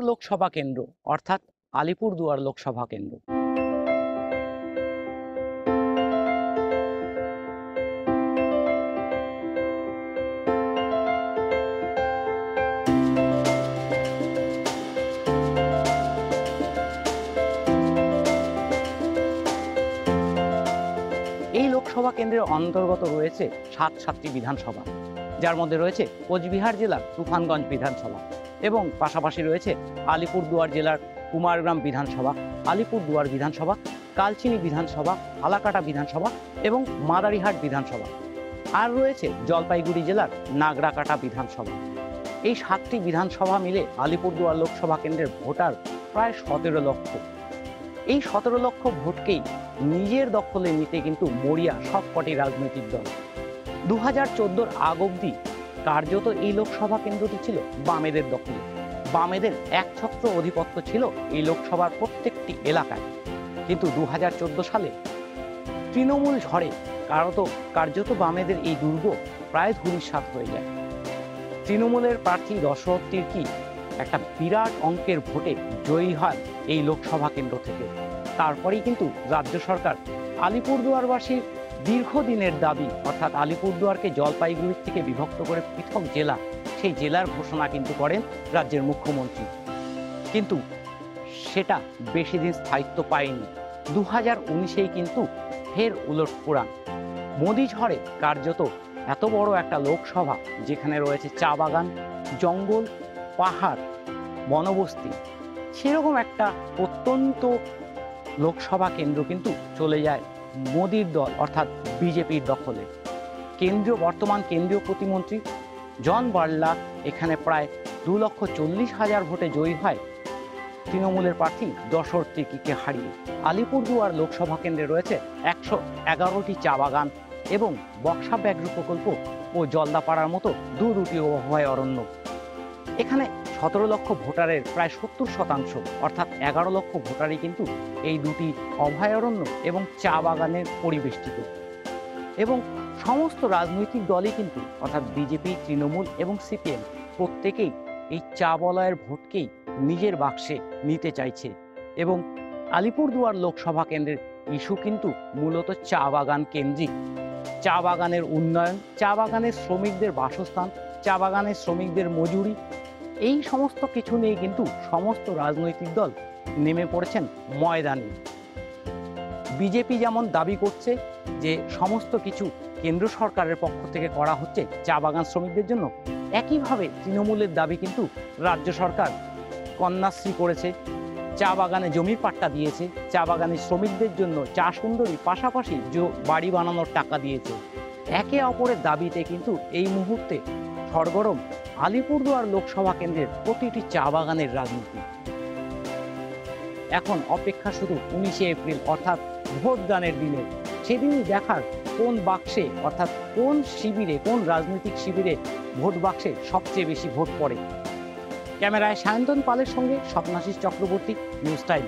লোকসভা কেন্দ্র অর্থাৎ আলিপুরদুয়ার লোকসভা কেন্দ্র। এই লোকসভা কেন্দ্রের অন্তর্গত রয়েছে ৭টি বিধানসভা, যার মধ্যে রয়েছে কোচবিহার জেলার তুফানগঞ্জ বিধানসভা এবং পাশাপাশি রয়েছে আলিপুরদুয়ার জেলার কুমারগ্রাম বিধানসভা, আলিপুরদুয়ার বিধানসভা, কালচিনি বিধানসভা, ফালাকাটা বিধানসভা এবং মাদারিহাট বিধানসভা। আর রয়েছে জলপাইগুড়ি জেলার নাগরাকাটা বিধানসভা। এই ৭টি বিধানসভা মিলে আলিপুরদুয়ার লোকসভা কেন্দ্রের ভোটার প্রায় ১৭ লক্ষ। এই ১৭ লক্ষ ভোটকেই নিজের দখলে নিতে কিন্তু মরিয়া সবকটি রাজনৈতিক দল। ২০১৪ আগ অবধি কার্যত এই লোকসভা কেন্দ্রটি ছিল বামেদের দখলে। বামেদের একছত্র আধিপত্য ছিল এই লোকসভার প্রত্যেকটি এলাকায়। কিন্তু ২০১৪ সালে তৃণমূল ঝড়ে কার্যত বামেদের এই দুর্গ প্রায় ধূলিসাৎ হয়ে যায়। তৃণমূলের প্রার্থী দশরথ তির্কি একটা বিরাট অঙ্কের ভোটে জয়ী হয় এই লোকসভা কেন্দ্র থেকে। তারপরেই কিন্তু রাজ্য সরকার আলিপুরদুয়ারবাসীর দীর্ঘদিনের দাবি অর্থাৎ আলিপুরদুয়ারকে জলপাইগুড়ির থেকে বিভক্ত করে পৃথক জেলা, সেই জেলার ঘোষণা কিন্তু করেন রাজ্যের মুখ্যমন্ত্রী। কিন্তু সেটা বেশি দিন স্থায়িত্ব পায়নি। 2019-এই কিন্তু ফের উলটপুরাণ। মোদি ঝড়ে কার্যত এত বড় একটা লোকসভা, যেখানে রয়েছে চা বাগান, জঙ্গল, পাহাড়, বনবস্তি, সেরকম একটা প্রত্যন্ত লোকসভা কেন্দ্র কিন্তু চলে যায় মোদির দল অর্থাৎ বিজেপির দখলে। বর্তমান কেন্দ্রীয় প্রতিমন্ত্রী জন বার্লা এখানে প্রায় 2,40,000 ভোটে জয়ী হয় তৃণমূলের প্রার্থী দশরথ তির্কিকে হারিয়ে। আলিপুরদুয়ার লোকসভা কেন্দ্রে রয়েছে 111টি চা বাগান এবং বক্সা ব্যাঘ্র প্রকল্প ও জলদাপাড়ার মতো দুটি অভয়ারণ্য। এখানে 17 লক্ষ ভোটারের প্রায় 70% অর্থাৎ 11 লক্ষ ভোটারই কিন্তু এই দুটি অভয়ারণ্য এবং চা বাগানের পরিবেষ্টিত। এবং সমস্ত রাজনৈতিক দলই কিন্তু অর্থাৎ বিজেপি, তৃণমূল এবং সিপিএম প্রত্যেকেই এই চা বলয়ের ভোটকেই নিজের বাক্সে নিতে চাইছে। এবং আলিপুরদুয়ার লোকসভা কেন্দ্রের ইস্যু কিন্তু মূলত চা বাগান কেন্দ্রিক। চা বাগানের উন্নয়ন, চা বাগানের শ্রমিকদের বাসস্থান, চা বাগানের শ্রমিকদের মজুরি, এই সমস্ত কিছু নিয়ে কিন্তু সমস্ত রাজনৈতিক দল নেমে পড়েছেন ময়দানে। বিজেপি যেমন দাবি করছে যে সমস্ত কিছু কেন্দ্র সরকারের পক্ষ থেকে করা হচ্ছে চা বাগান শ্রমিকদের জন্য, একইভাবে তৃণমূলের দাবি কিন্তু রাজ্য সরকার কন্যাশ্রী করেছে, চা বাগানে জমির পাট্টা দিয়েছে, চা বাগানের শ্রমিকদের জন্য চা সুন্দরী, পাশাপাশি বাড়ি বানানোর টাকা দিয়েছে। একে অপরের দাবিতে কিন্তু এই মুহূর্তে সরগরম আলিপুরদুয়ার লোকসভা কেন্দ্রের প্রতিটি চা বাগানের রাজনীতি। এখন অপেক্ষা শুধু 19শে এপ্রিল অর্থাৎ ভোটদানের দিনে। সেদিনই দেখার কোন বাক্সে অর্থাৎ কোন শিবিরে, কোন রাজনৈতিক শিবিরে ভোট বাক্সে সবচেয়ে বেশি ভোট পড়ে। ক্যামেরায় সায়ন্তন পালের সঙ্গে স্বপ্নাশিস চক্রবর্তী, নিউজ টাইম।